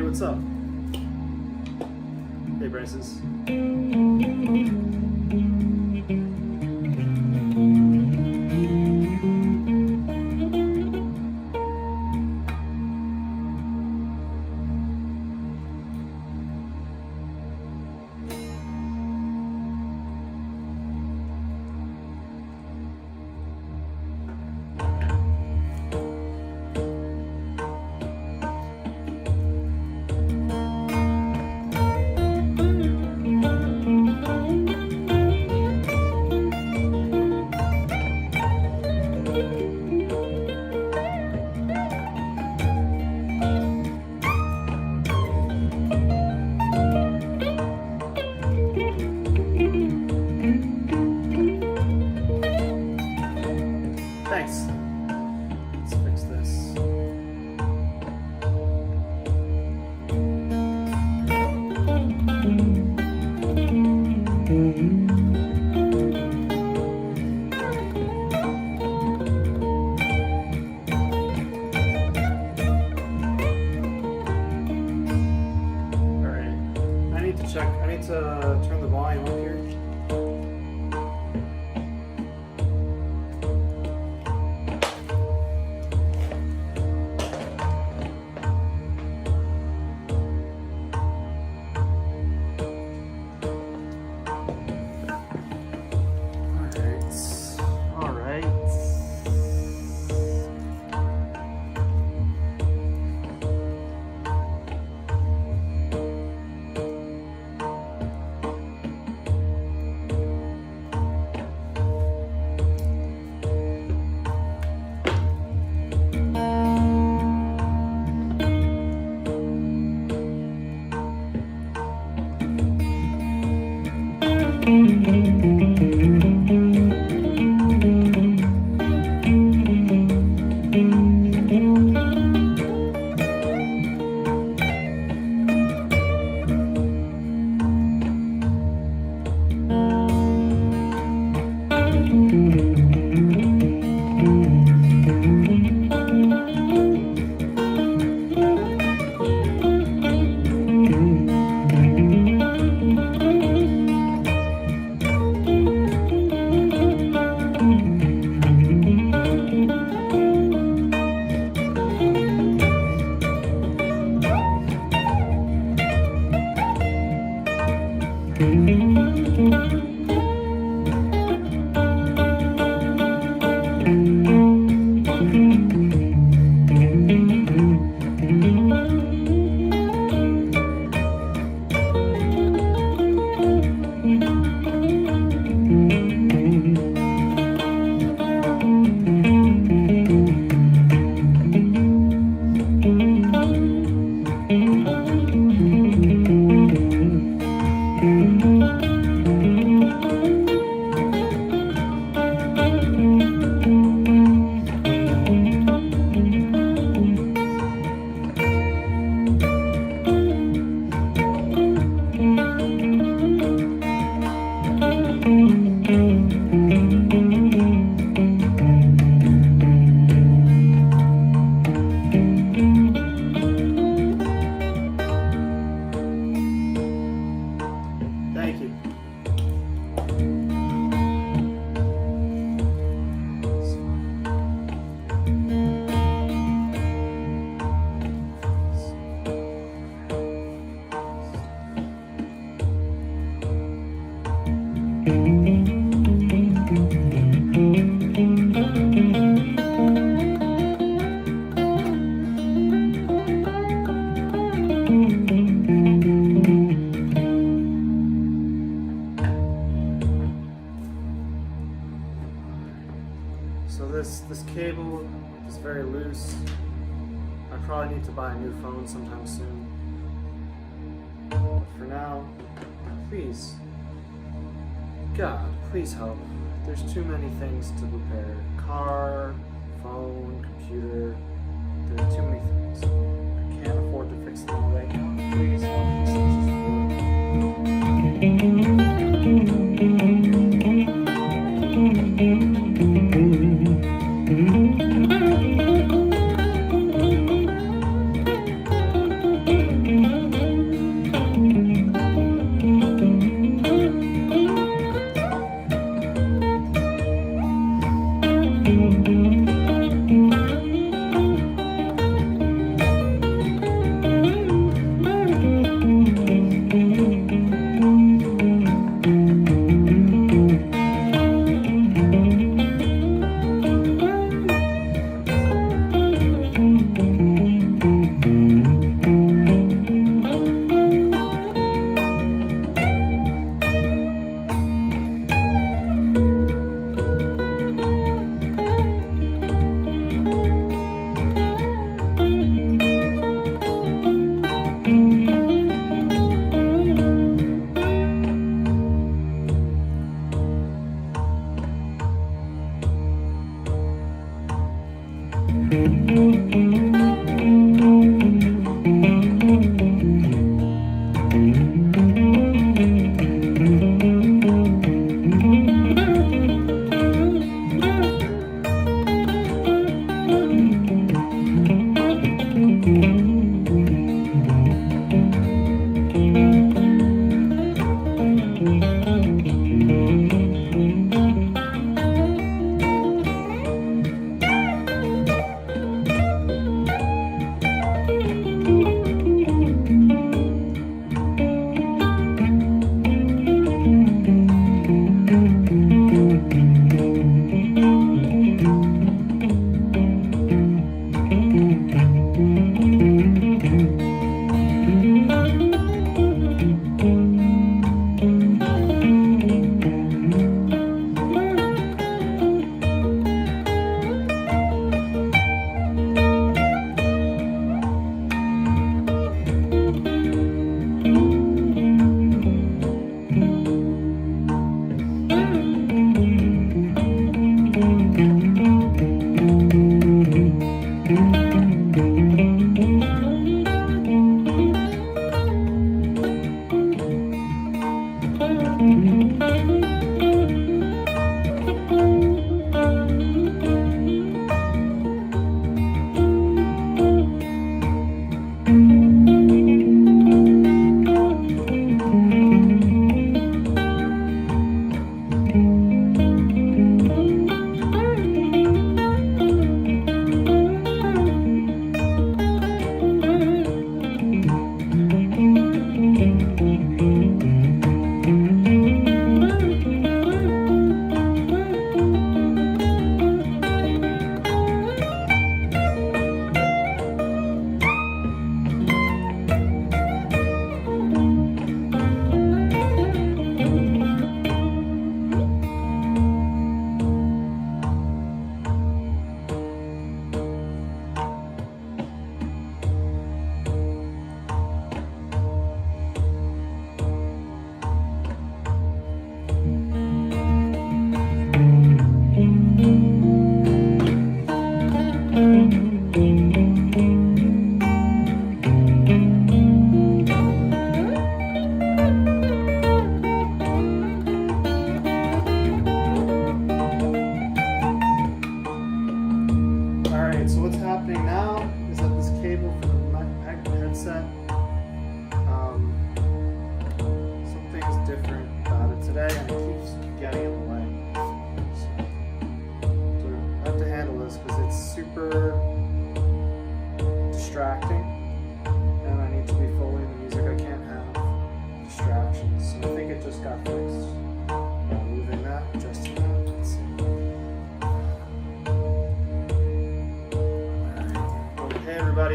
What's up? Hey, Braces. Thanks. Let's fix this. Alright. I need to turn the volume up here. So this cable is very loose. I probably need to buy a new phone sometime soon. But for now, Now, please, God, please help. There's too many things to repair. Car, phone, computer. There are too many things. I can't afford to fix them all right now. Please help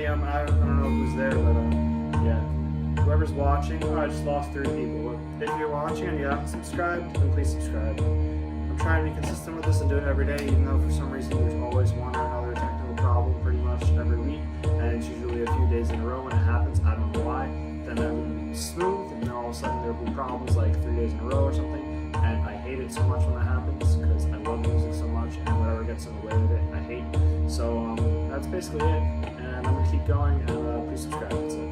I don't know who's there, but yeah. Whoever's watching, I just lost 3 people. But if you're watching and you haven't subscribed, then please subscribe. I'm trying to be consistent with this and do it every day, even though for some reason there's always one or another technical problem pretty much every week, and it's usually a few days in a row when it happens. I don't know why. Then I'm smooth, and then all of a of a sudden there will be problems like 3 days in a row or something, and I hate it so much when that happens because I love music so much, and whatever gets in the way of it, I hate. So that's basically it, and I'm gonna keep going, and please subscribe. That's it.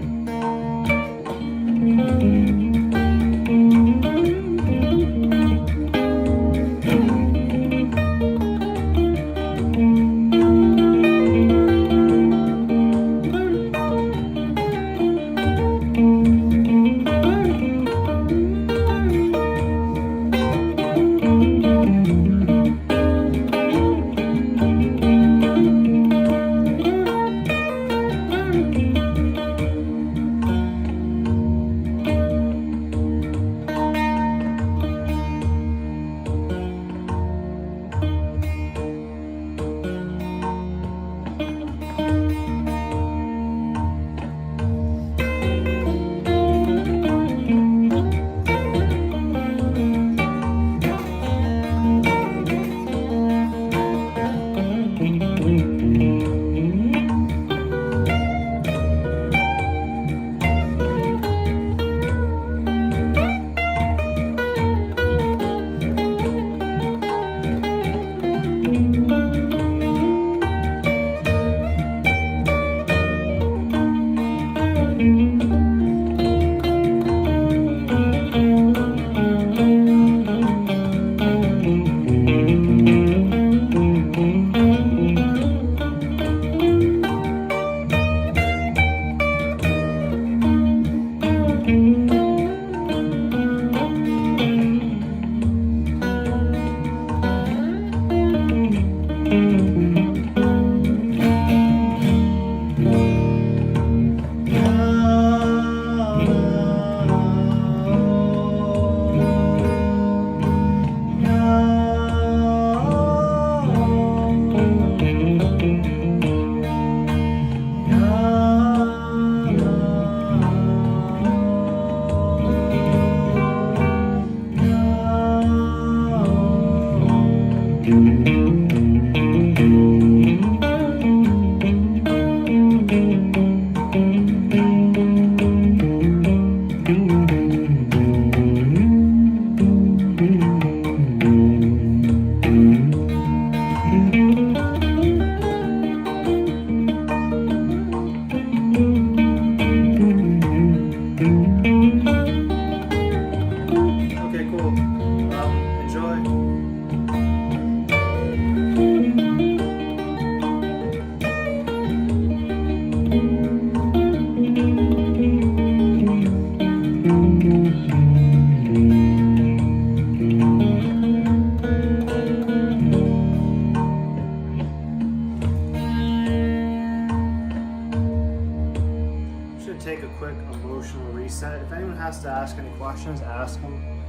Take a quick emotional reset. If anyone has to ask any questions, ask them.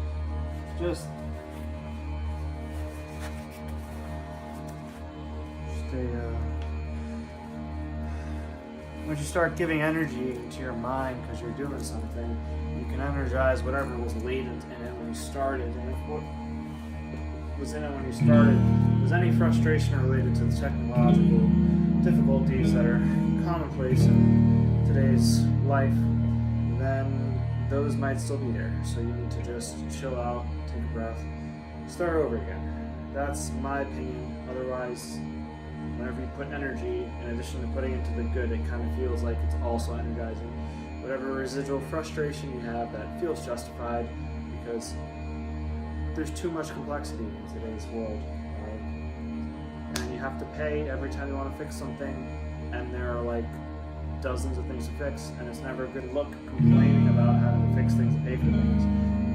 Just once you start giving energy to your mind because you're doing something, you can energize whatever was latent in it when you started. And if what was in it when you started was any frustration related to the technological difficulties that are commonplace in today's life, then those might still be there. So you need to just chill out, take a breath, start over again. That's my opinion. Otherwise, whenever you put energy, in addition to putting it to the good, it kind of feels like it's also energizing whatever residual frustration you have that feels justified, because there's too much complexity in today's world. And you have to pay every time you want to fix something, and there are like dozens of things to fix, and it's never a good look complaining about having to fix things and pay for things.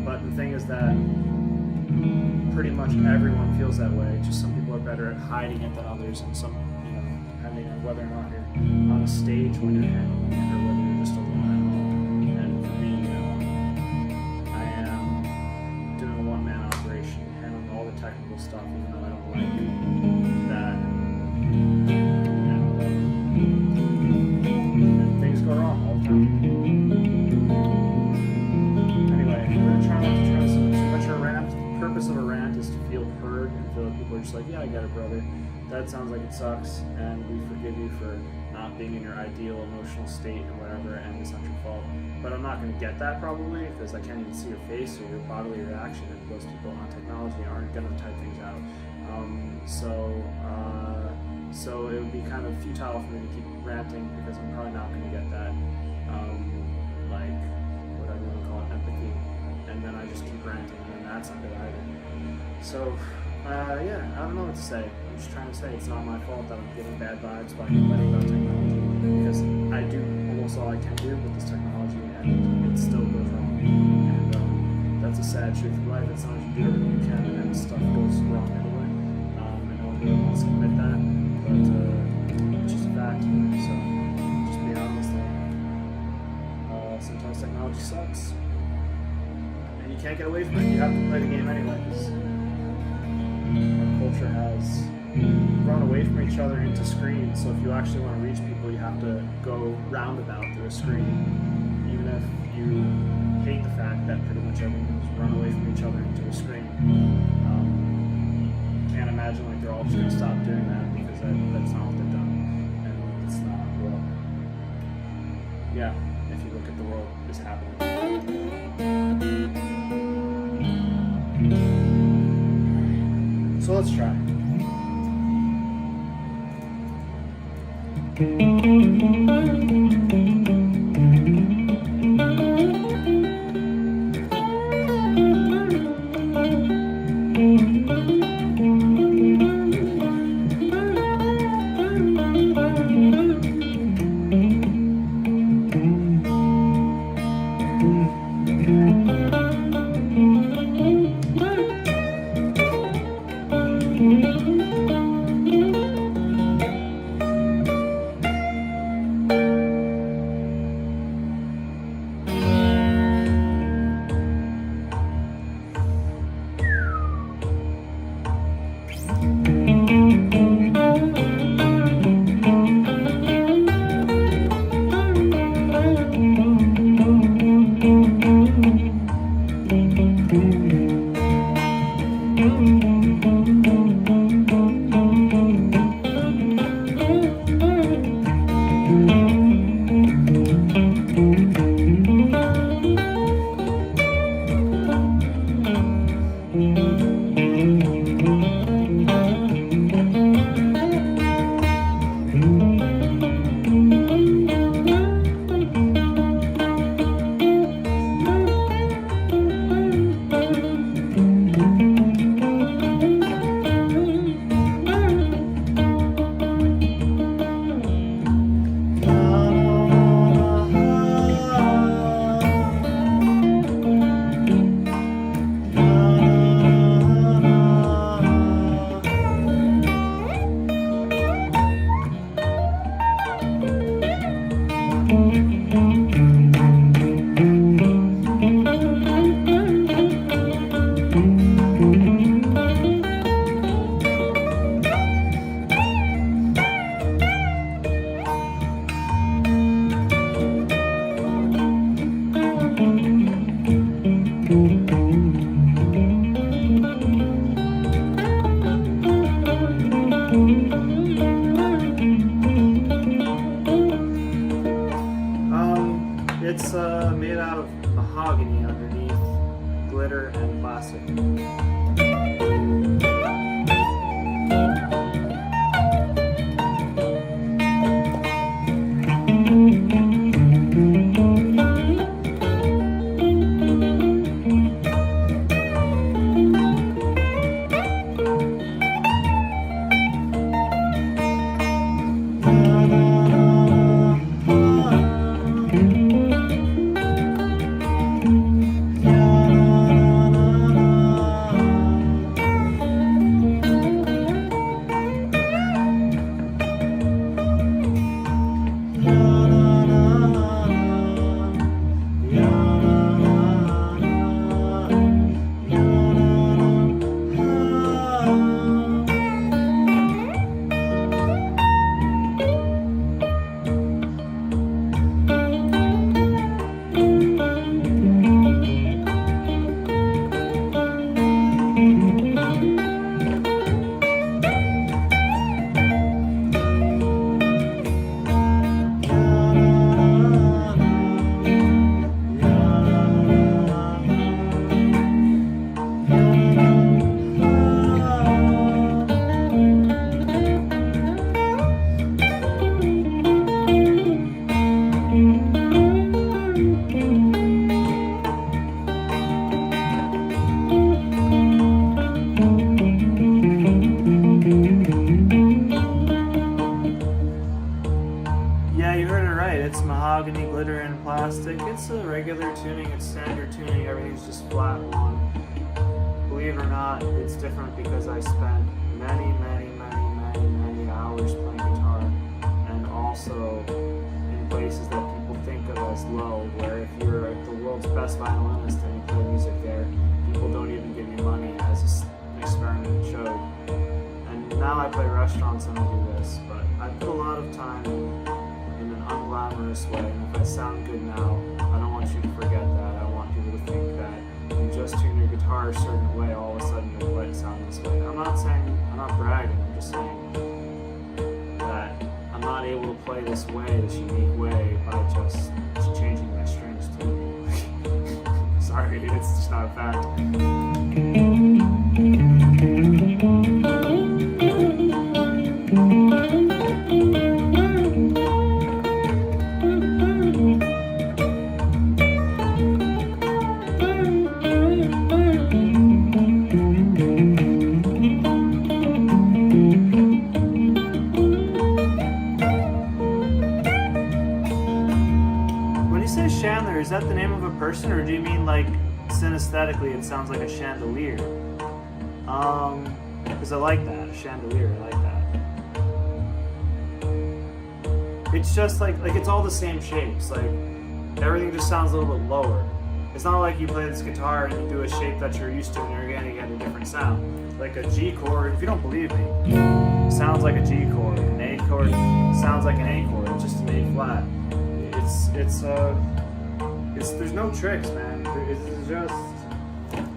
But the thing is that pretty much everyone feels that way. Just some people are better at hiding it than others, and some, depending on whether or not you're on a stage when you're handling it, or whether you're just alone at home. And for me, I am doing a one-man operation, handling all the technical stuff, even though I don't like that. Go wrong all the time. Anyway, I'm going to try not to trust too much of a rant. The purpose of a rant is to feel heard and feel that people are just like, yeah, I get it, brother. That sounds like it sucks, and we forgive you for not being in your ideal emotional state and whatever, and it's not your fault. But I'm not going to get that probably because I can't even see your face or your bodily reaction, and most people on technology aren't going to type things out. So it would be kind of futile for me to keep ranting because I'm probably not going to get that, like, whatever you want to call it, empathy. And then I just keep ranting, and then that's not good either. So, yeah, I don't know what to say. I'm just trying to say it's not my fault that I'm getting bad vibes by complaining about technology, because I do almost all I can do with this technology, and it still goes wrong. And that's a sad truth of life. It's not you do everything you can, and then stuff goes wrong anyway. And no one really wants to admit that, but it's just a fact. So, just be honest that sometimes technology sucks. And you can't get away from it. You have to play the game anyway, because our culture has run away from each other into screens. So if you actually want to reach people, you have to go roundabout through a screen. Even if you hate the fact that pretty much everyone's run away from each other into a screen. Can't imagine like they're all just going to stop doing that, because that's not what they've done. And it's not, well, yeah, if you look at the world, it's happening. So let's try. It's made out of mahogany underneath, glitter and plastic. standard tuning, it's standard tuning, everything's just flat one. Believe it or not, it's different because I spent many hours playing guitar, and also in places that people think of as low, where if you're the world's best violinist and you play music there, people don't even give you money, as an experiment showed. And now I play restaurants and I do this, but I put a lot of time in an unglamorous way, and if I sound good now, I don't want you to forget that. I want people to think that you just tune your guitar a certain way, all of a sudden you'll play it sound this way. I'm not bragging, I'm just saying that I'm not able to play this way, this unique way, by just changing my strings to sorry, it's just not a fact. Chandler, is that the name of a person, or do you mean like synesthetically it sounds like a chandelier? Because I like that, a chandelier, I like that. It's just like it's all the same shapes, like everything just sounds a little bit lower. It's not like you play this guitar and you do a shape that you're used to and you're gonna get a different sound. Like a G chord, if you don't believe me, sounds like a G chord. An A chord sounds like an A chord, it's just an A flat. There's no tricks, man.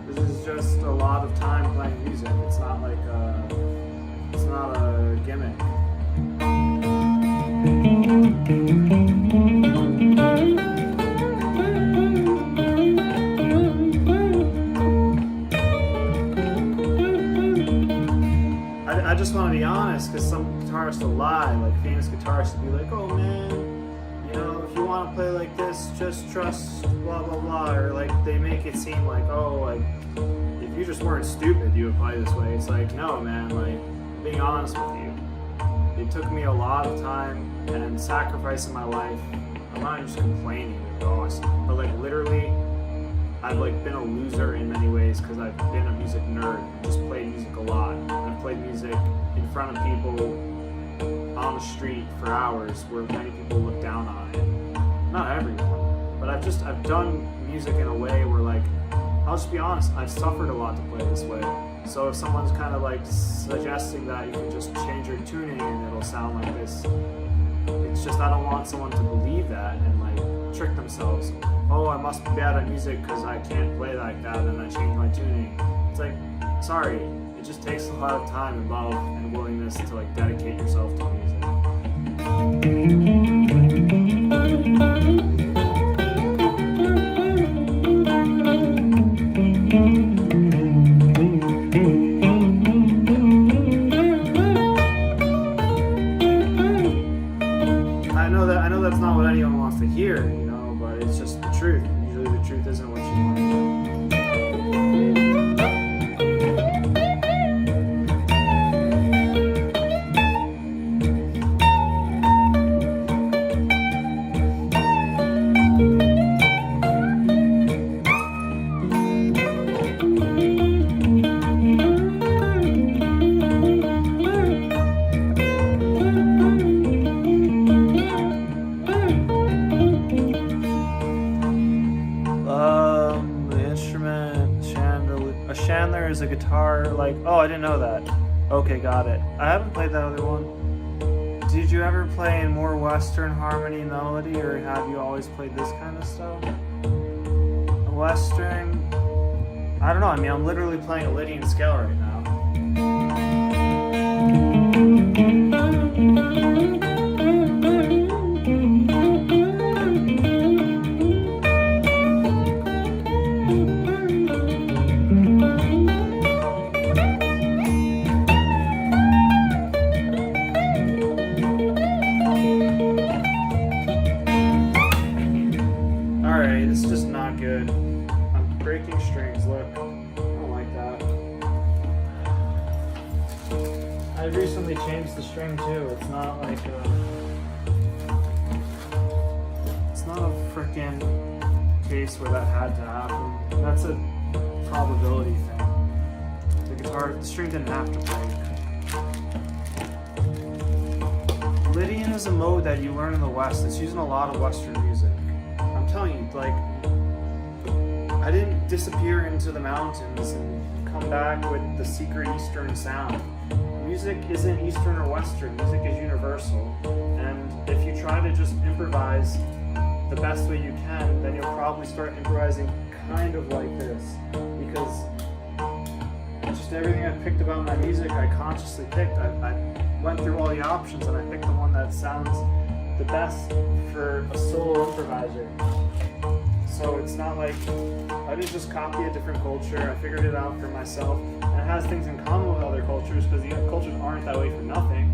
This is just a lot of time playing music. It's not like it's not a gimmick. I just want to be honest, because some guitarists will lie, like famous guitarists will be like, oh man, you know, if you want to play like this, just trust blah blah blah, or like they make it seem like, oh, like if you just weren't stupid you would play this way. It's like, no man, like being honest with you, it took me a lot of time and sacrifice in my life. I'm not just complaining, but like literally I've like been a loser in many ways because I've been a music nerd and just played music a lot. I've played music in front of people on the street for hours where many people look down on it. Not everyone, but I've done music in a way where, like, I'll just be honest, I've suffered a lot to play this way. So if someone's kind of like suggesting that you can just change your tuning and it'll sound like this, it's just I don't want someone to believe that and like trick themselves. Oh, I must be bad at music because I can't play like that and I changed my tuning. It's like, sorry, it just takes a lot of time and love and willingness to like dedicate yourself to music. I know that's not what anyone wants to hear, you know, but it's just the truth. Usually the truth isn't what you want to hear. Chandler is a guitar, like, oh, I didn't know that. Okay, got it. I haven't played that other one. Did you ever play in more Western harmony melody, or have you always played this kind of stuff? Western, I don't know, I mean, I'm literally playing a Lydian scale right now. Alright, this is just not good. I'm breaking strings, look. I don't like that. I recently changed the string too. It's not like it's not a frickin' case where that had to happen. That's a probability thing. The string didn't have to break. Lydian is a mode that you learn in the West. It's used in a lot of Western music. I'm telling you, like, I didn't disappear into the mountains and come back with the secret Eastern sound. Music isn't Eastern or Western. Music is universal. And if you try to just improvise the best way you can, then you'll probably start improvising kind of like this. Because just everything I picked about my music, I consciously picked. I went through all the options and I picked the one that sounds the best for a solo improviser. So it's not like I didn't just copy a different culture. I figured it out for myself. And it has things in common with other cultures because the cultures aren't that way for nothing.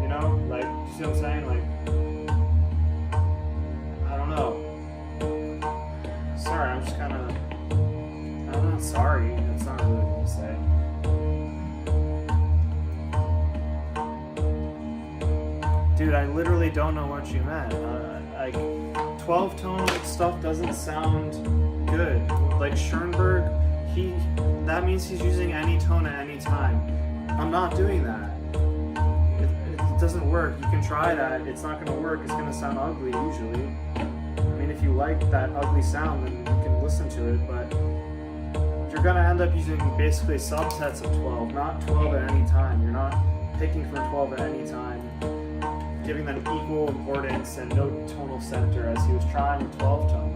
You know? Like, you see what I'm saying? Like, I don't know. Sorry, I'm just kind of... I'm not sorry. It's not really what to say. Dude, I literally don't know what you meant. Like, 12-tone stuff doesn't sound good. Like Schoenberg, that means he's using any tone at any time. I'm not doing that. It doesn't work. You can try that. It's not going to work. It's going to sound ugly usually. I mean, if you like that ugly sound, then you can listen to it, but you're going to end up using basically subsets of 12, not 12 at any time. You're not picking from 12 at any time, giving them equal importance and no tonal center as he was trying with 12-tone.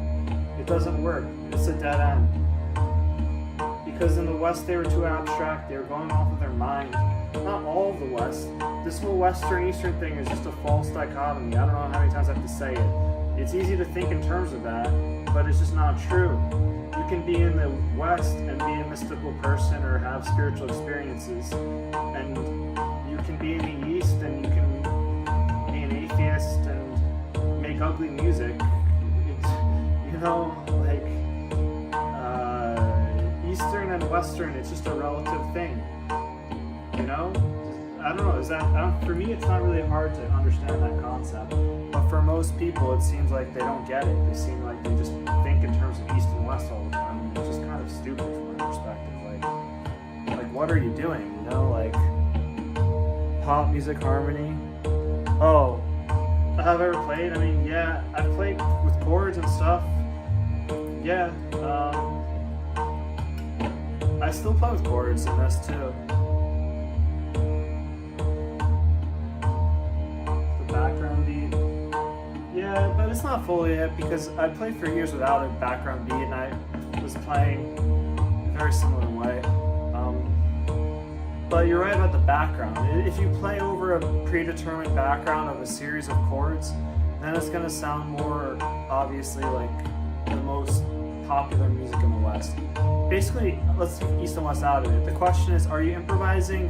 It doesn't work. It's a dead end. Because in the West they were too abstract, they were going off of their mind. Not all of the West. This whole Western-Eastern thing is just a false dichotomy. I don't know how many times I have to say it. It's easy to think in terms of that, but it's just not true. You can be in the West and be a mystical person or have spiritual experiences, and you can be in the East and you can be an atheist and make ugly music. It's, you know, like Eastern and Western, it's just a relative thing. You know? I don't know, for me it's not really hard to understand that concept. But for most people it seems like they don't get it. They seem like they just think in terms of East and West all the time. It's just kind of stupid from my perspective. Like what are you doing? You know, like pop music harmony. Oh, have I ever played? I mean, yeah, I've played with chords and stuff. Yeah, I still play with chords in this too. The background beat. Yeah, but it's not fully it because I played for years without a background beat and I was playing a very similar way. But you're right about the background. If you play over a predetermined background of a series of chords, then it's going to sound more obviously like the most popular music in the West. Basically, let's take East and West out of it. The question is, are you improvising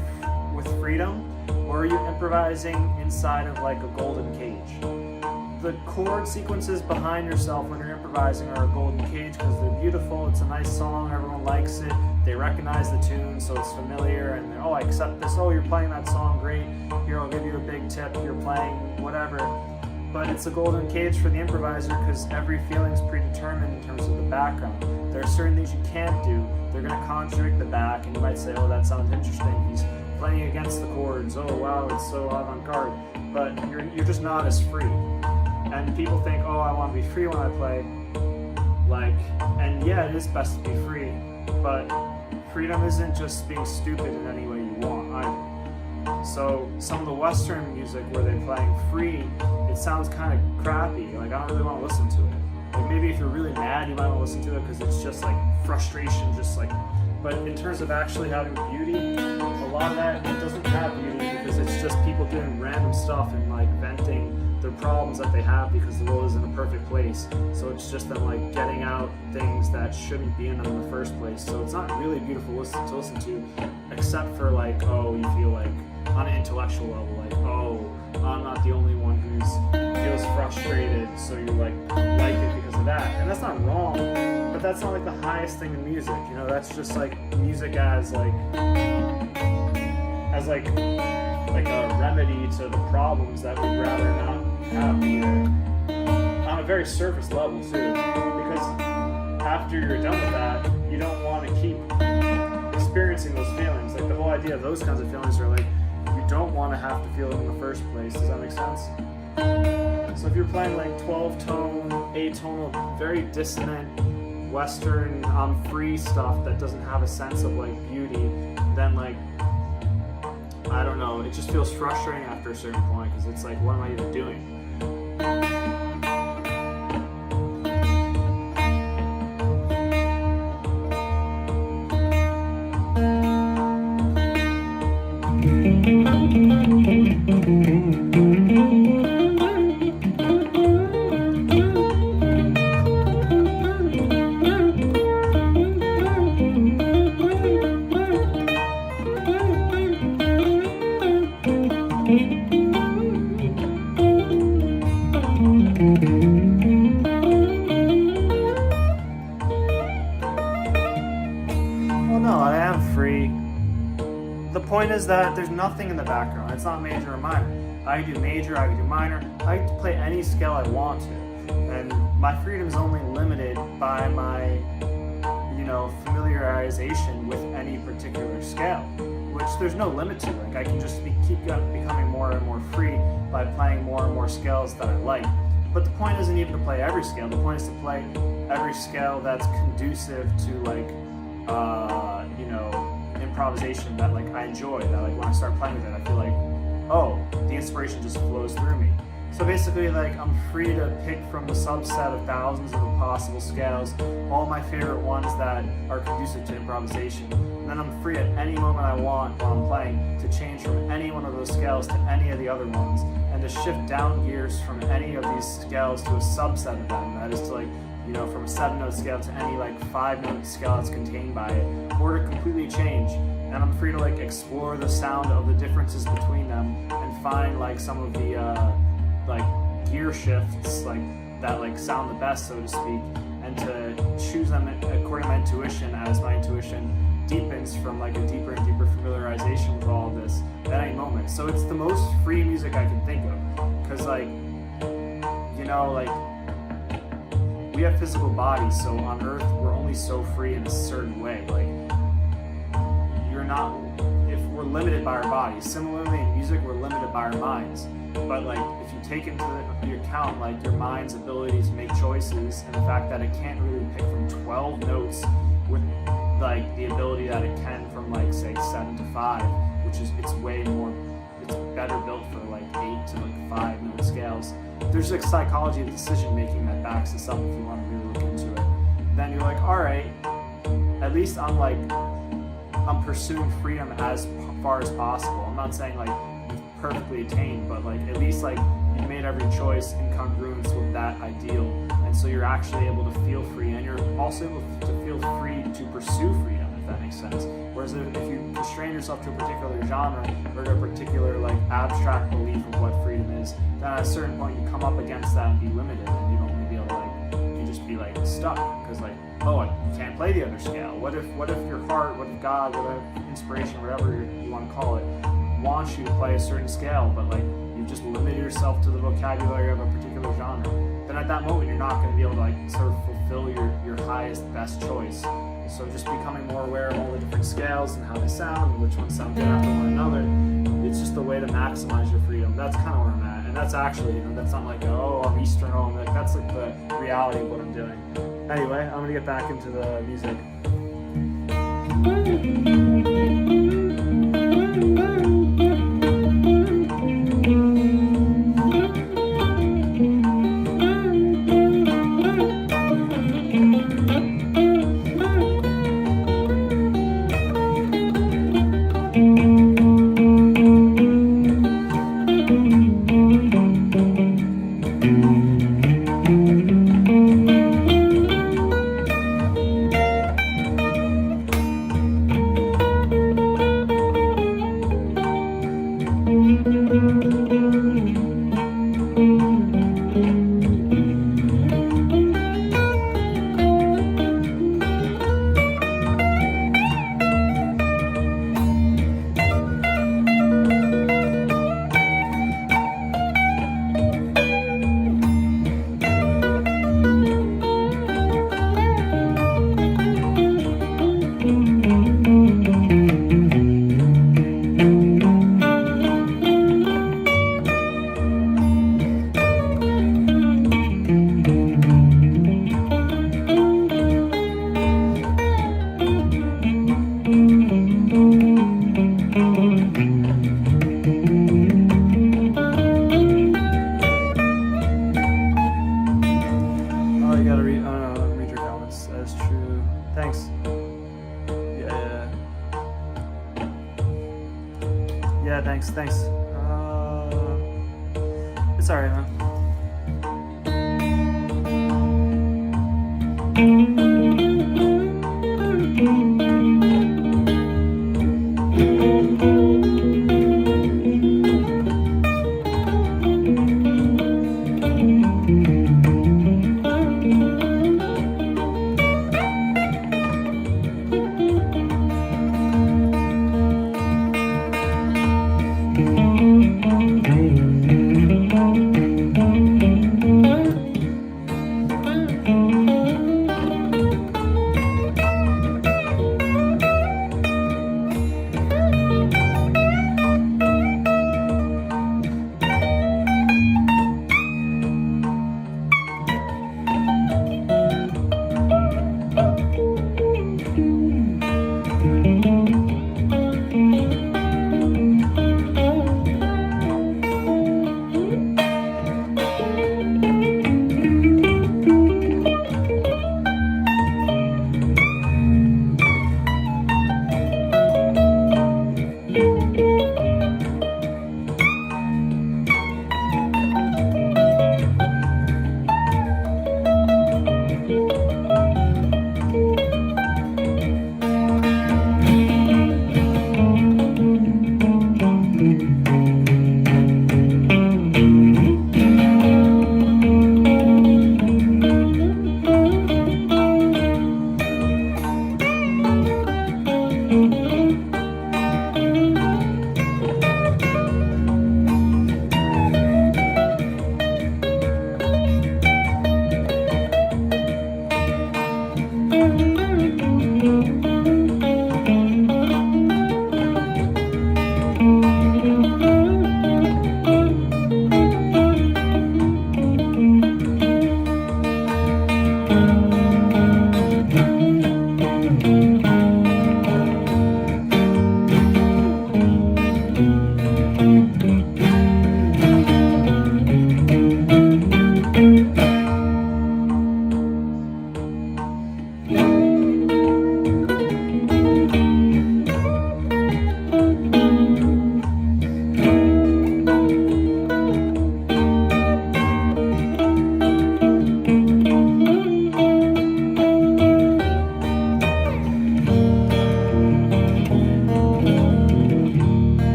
with freedom or are you improvising inside of like a golden cage? The chord sequences behind yourself when you're improvising are a golden cage because they're beautiful, it's a nice song, everyone likes it, they recognize the tune so it's familiar and they're, oh, I accept this, oh, you're playing that song, great, here, I'll give you a big tip, you're playing whatever. But it's a golden cage for the improviser because every feeling is predetermined in terms of the background. There are certain things you can't do. They're going to contradict the back and you might say, oh, that sounds interesting, he's playing against the chords, oh wow, it's so avant-garde. But you're just not as free. And people think, oh, I want to be free when I play. Like, and yeah, it is best to be free, but freedom isn't just being stupid in any way you want either. So some of the Western music where they're playing free, it sounds kind of crappy. Like, I don't really want to listen to it. Like, maybe if you're really mad, you might want to listen to it because it's just like frustration, just like. But in terms of actually having beauty, a lot of that it doesn't have beauty because it's just people doing random stuff and like venting their problems that they have because the world isn't a perfect place. So it's just them like getting out things that shouldn't be in them in the first place. So it's not really beautiful to listen to, except for like, oh, you feel like on an intellectual level, like, oh, I'm not the only one who feels frustrated, so you like it because of that. And that's not wrong, but that's not like the highest thing in music. You know, that's just like music as like a remedy to the problems that we'd rather not have be there. On a very surface level too, because after you're done with that, you don't want to keep experiencing those feelings. Like the whole idea of those kinds of feelings are like, you don't want to have to feel them in the first place. Does that make sense? So if you're playing like 12-tone, atonal, very dissonant, Western, free stuff that doesn't have a sense of like beauty, then like, I don't know, it just feels frustrating after a certain point because it's like, what am I even doing? Well, no, I am free. The point is that there's nothing in the background. It's not major or minor. I can do major, I can do minor. I can play any scale I want to. And my freedom is only limited by my, familiarization with any particular scale, which there's no limit to. Like I can just keep becoming more and more free by playing more and more scales that I like. But the point isn't even to play every scale. The point is to play every scale that's conducive to like, improvisation that like I enjoy. That like when I start playing with it, I feel like, oh, the inspiration just flows through me. So basically, like I'm free to pick from the subset of thousands of possible scales, all my favorite ones that are conducive to improvisation. And then I'm free at any moment I want while I'm playing to change from any one of those scales to any of the other ones, and to shift down gears from any of these scales to a subset of them. That is to like, from a 7-note scale to any like 5-note scale that's contained by it, or to completely change. And I'm free to like explore the sound of the differences between them and find like some of the like gear shifts like that like sound the best, so to speak, and to choose them according to my intuition as my intuition deepens from like a deeper and deeper familiarization with all of this at any moment. So it's the most free music I can think of, because like, like we have physical bodies, so on Earth we're only so free in a certain way. Like if we're limited by our bodies. Similarly in music, we're limited by our minds. But like if you take into account like your mind's ability to make choices and the fact that it can't really pick from 12 notes with like the ability that it can from like say 7 to 5, which is it's better built for like 8 to like 5-note scales. There's like psychology of decision making that backs this up if you want to really look into it. Then you're like, all right, at least I'm pursuing freedom as far as possible. I'm not saying like you've perfectly attained, but like at least like you've made every choice in congruence with that ideal, and so you're actually able to feel free, and you're also able to feel free to pursue freedom, if that makes sense. Whereas if you constrain yourself to a particular genre or to a particular like abstract belief of what freedom is, then at a certain point you come up against that and be limited, and you don't really be able to you just be like stuck, because like, oh, you can't play the other scale. What if your heart, what if God, what if inspiration, whatever you want to call it, wants you to play a certain scale, but like you've just limited yourself to the vocabulary of a particular genre? Then at that moment you're not going to be able to like sort of fulfill your highest, best choice. So just becoming more aware of all the different scales and how they sound and which ones sound good after one another, it's just a way to maximize your freedom. That's kind of where I'm at. And that's actually, that's not like, oh, I'm Eastern, oh, I'm like, that's like the reality of what I'm doing. Anyway, I'm going to get back into the music. Yeah, thanks. It's alright, man.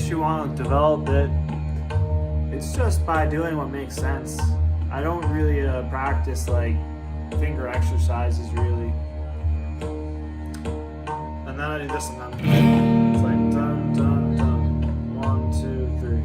makes you want to develop it, it's just by doing what makes sense. I don't really practice like finger exercises really. And then I do this and then it's like dun dun dun. 1, 2, 3.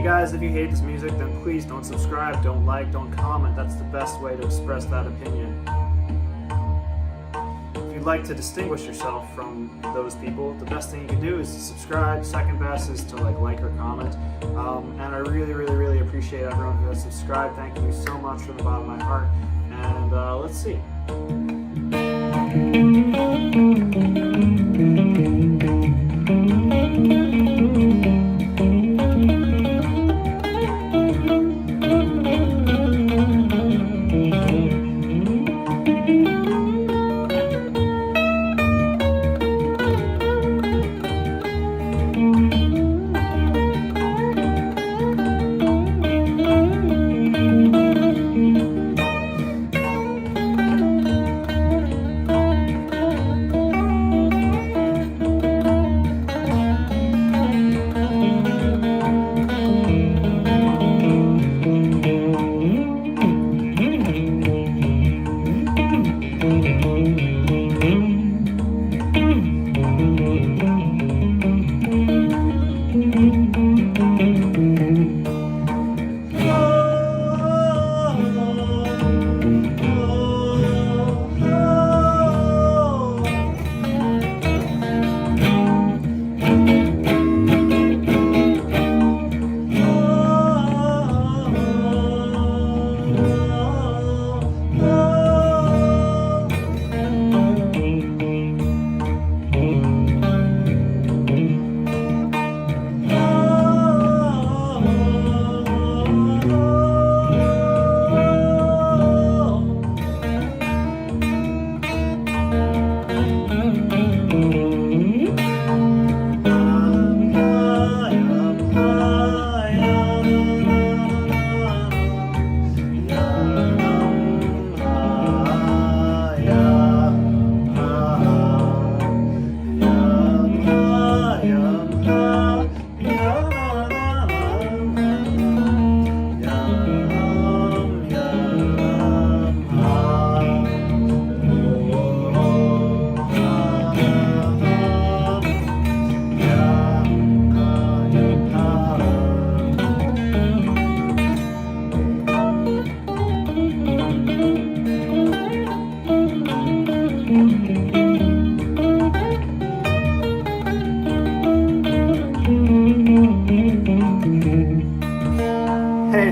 Guys, if you hate this music, then please don't subscribe, don't like, don't comment. That's the best way to express that opinion. If you'd like to distinguish yourself from those people, the best thing you can do is to subscribe. Second best is to like or comment. And I really appreciate everyone who has subscribed. Thank you so much from the bottom of my heart. And let's see.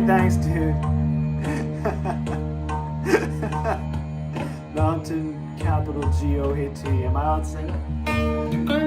thanks, dude. Mountain capital GOAT. Am I allowed to say that?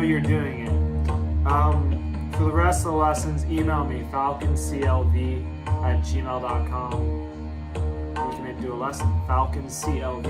you're doing it. For the rest of the lessons, email me, falconclv@gmail.com. We can maybe do a lesson, falconclv.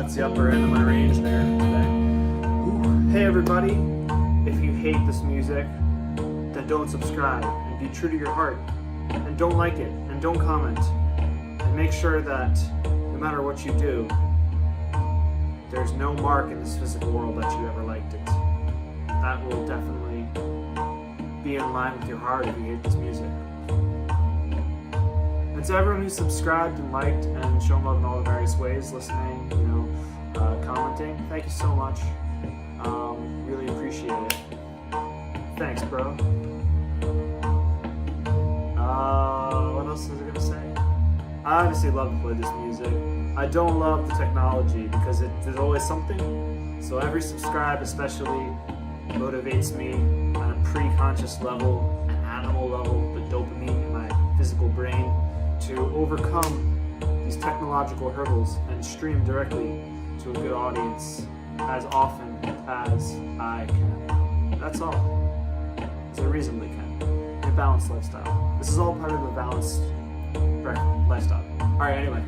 That's the upper end of my range there today. Ooh. Hey everybody, if you hate this music, then don't subscribe and be true to your heart. And don't like it, and don't comment. And make sure that no matter what you do, there's no mark in this physical world that you ever liked it. That will definitely be in line with your heart if you hate this music. And to everyone who subscribed and liked and shown love in all the various ways, listening, commenting, thank you so much. Really appreciate it. Thanks, bro. What else was I gonna say? I obviously love to play this music. I don't love the technology because there's always something. So every subscribe especially motivates me on a pre-conscious level, an animal level, the dopamine in my physical brain to overcome these technological hurdles and stream directly to a good audience as often as I can. That's all. As I reasonably can. A balanced lifestyle. This is all part of a balanced lifestyle. Alright, anyway.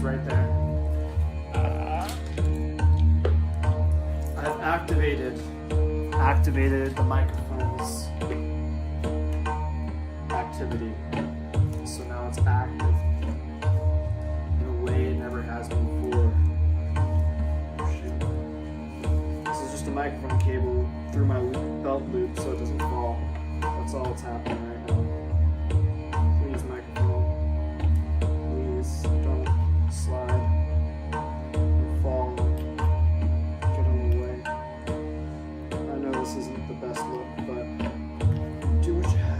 right there. I've activated the microphone's activity. So now it's active in a way it never has been before. This is just a microphone cable through my belt loop so it doesn't fall. That's all that's happening right now. Please, microphone. Please don't slide or fall. Get in the way. I know this isn't the best look, but do what you have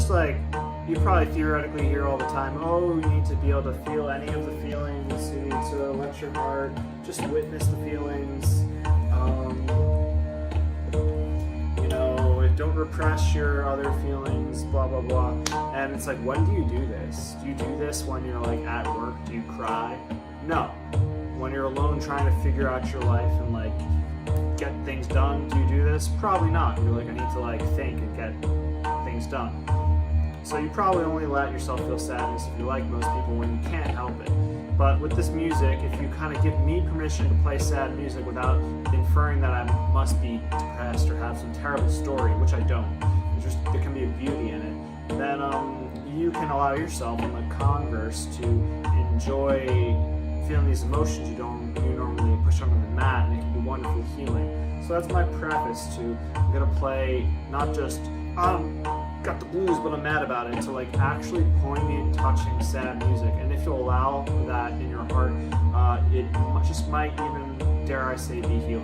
just like, you probably theoretically hear all the time, oh, you need to be able to feel any of the feelings, you need to let your heart just witness the feelings, you know, don't repress your other feelings, blah, blah, blah. And it's like, when do you do this? Do you do this when you're like at work? Do you cry? No. When you're alone trying to figure out your life and like get things done, do you do this? Probably not. You're like, I need to like think and get things done. So you probably only let yourself feel sadness if you're like most people when you can't help it. But with this music, if you kind of give me permission to play sad music without inferring that I must be depressed or have some terrible story, which I don't, there can be a beauty in it, then you can allow yourself, in the converse, to enjoy feeling these emotions you normally push under the mat, and it can be wonderfully healing. So that's my preface to, I'm gonna play not just got the blues but I'm mad about it, to like actually poignant, touching, sad music. And if you'll allow that in your heart, it just might even, dare I say, be healing.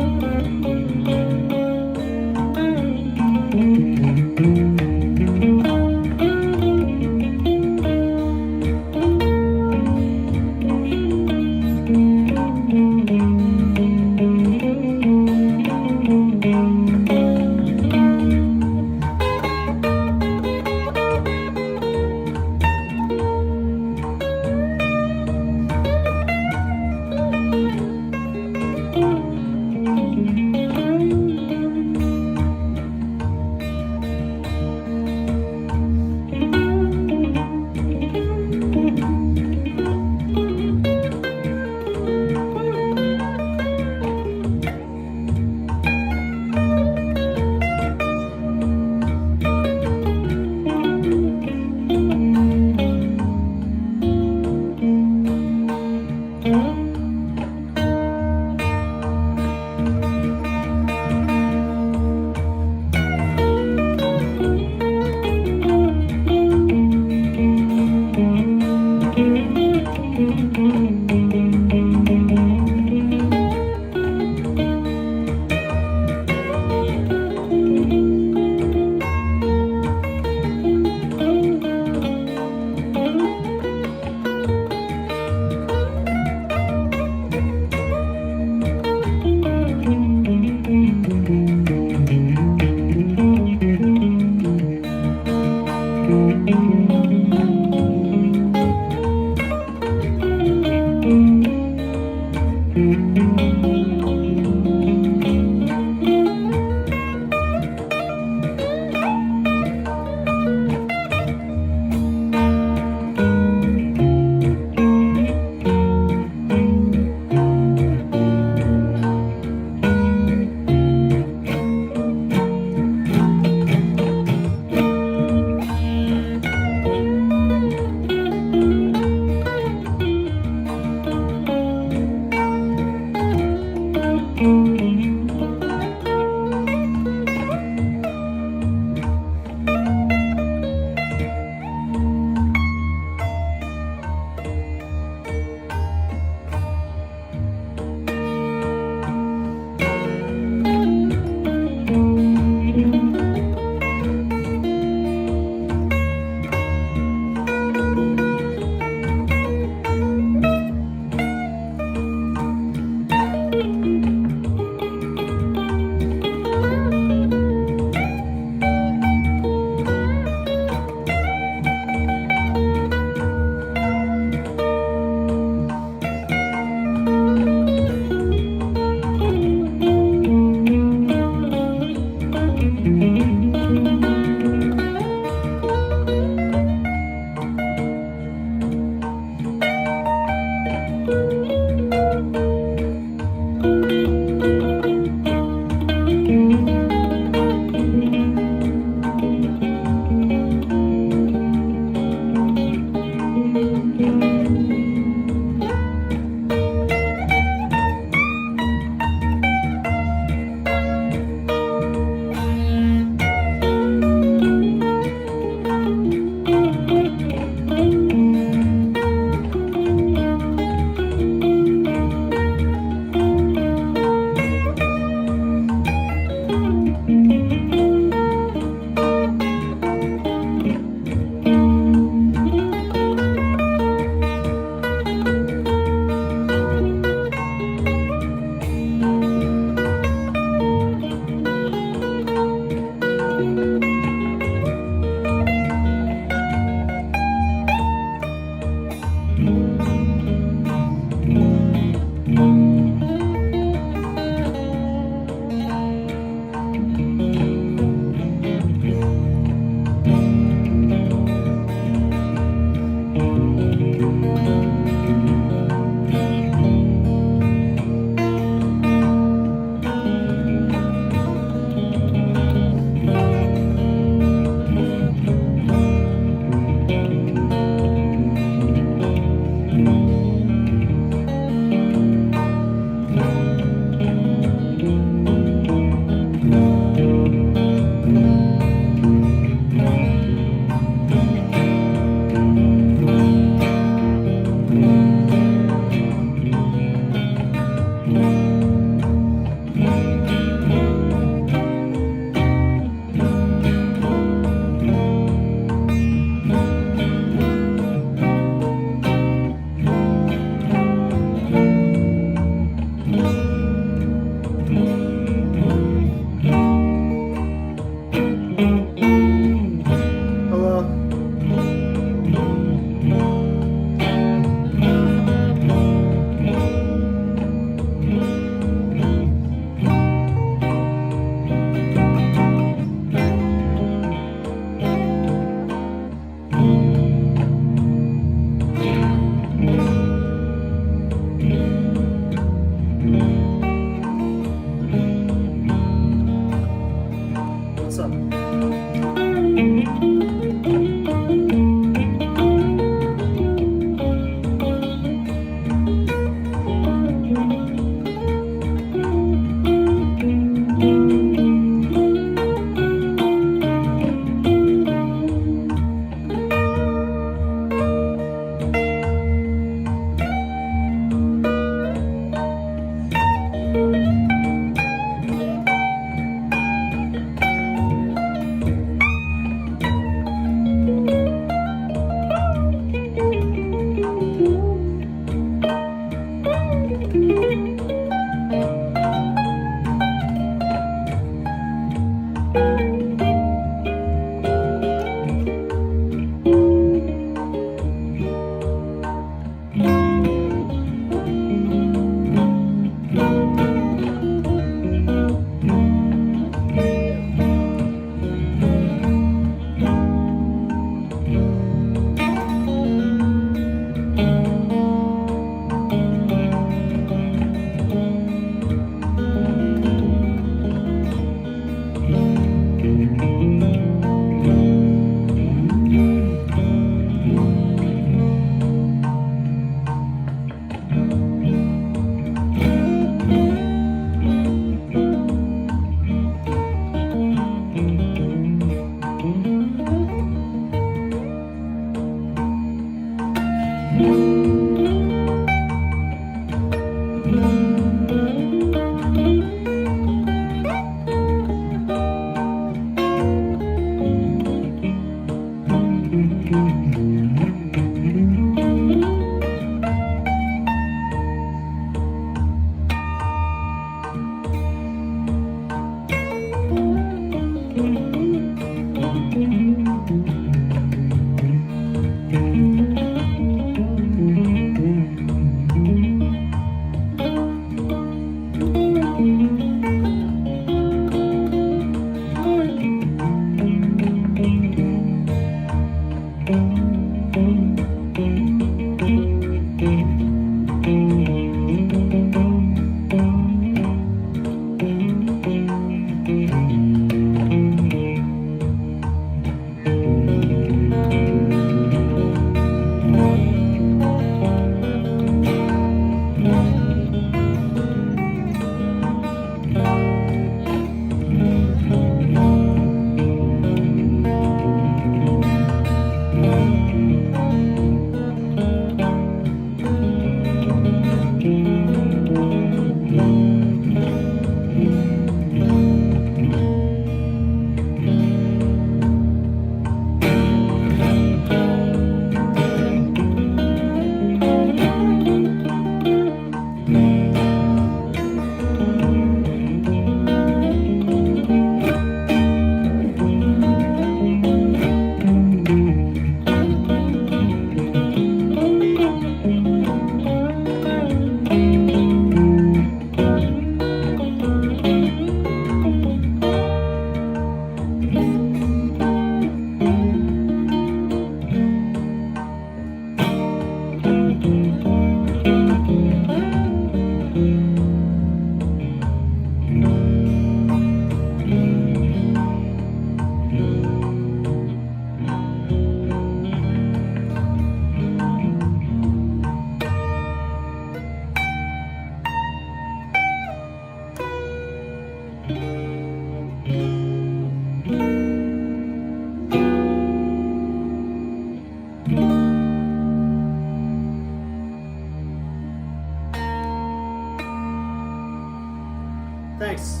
Thanks.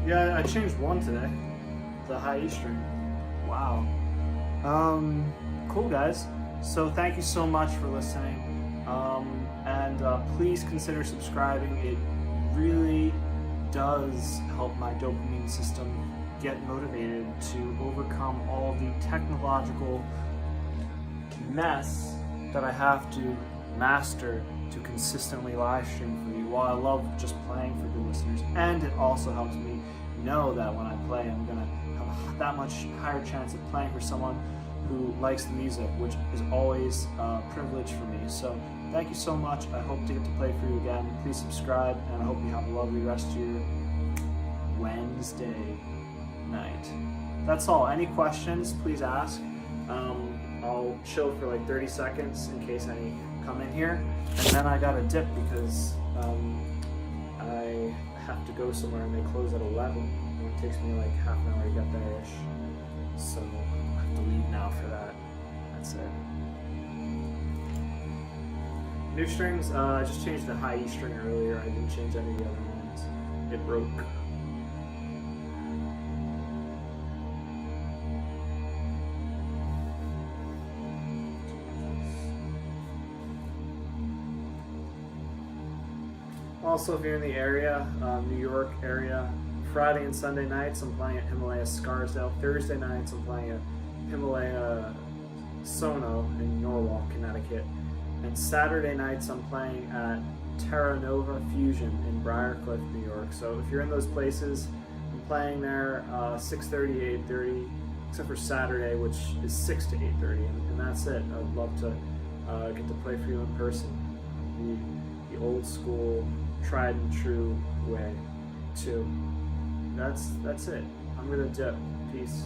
Yeah, I changed one today. The high E string. Wow. Cool guys. So thank you so much for listening. And please consider subscribing. It really does help my dopamine system get motivated to overcome all the technological mess that I have to master to consistently live stream for you. While I love just playing for good listeners, and it also helps me know that when I play, I'm gonna have that much higher chance of playing for someone who likes the music, which is always a privilege for me. So thank you so much. I hope to get to play for you again. Please subscribe, and I hope you have a lovely rest of your Wednesday night. That's all. Any questions, please ask. I'll chill for like 30 seconds in case any come in here, and then I gotta dip because I have to go somewhere and they close at 11, and it takes me like half an hour to get there-ish. So I have to leave now for that. That's it. New strings, I just changed the high E string earlier. I didn't change any of the other ones. It broke. Also, if you're in the area, New York area, Friday and Sunday nights I'm playing at Himalaya Scarsdale. Thursday nights I'm playing at Himalaya Sono in Norwalk, Connecticut. And Saturday nights I'm playing at Terra Nova Fusion in Briarcliff, New York. So if you're in those places, I'm playing there 6:30, 8:30, except for Saturday, which is 6 to 8:30, and that's it. I'd love to get to play for you in person. The old school, tried and true way too. That's it. I'm gonna dip. Peace.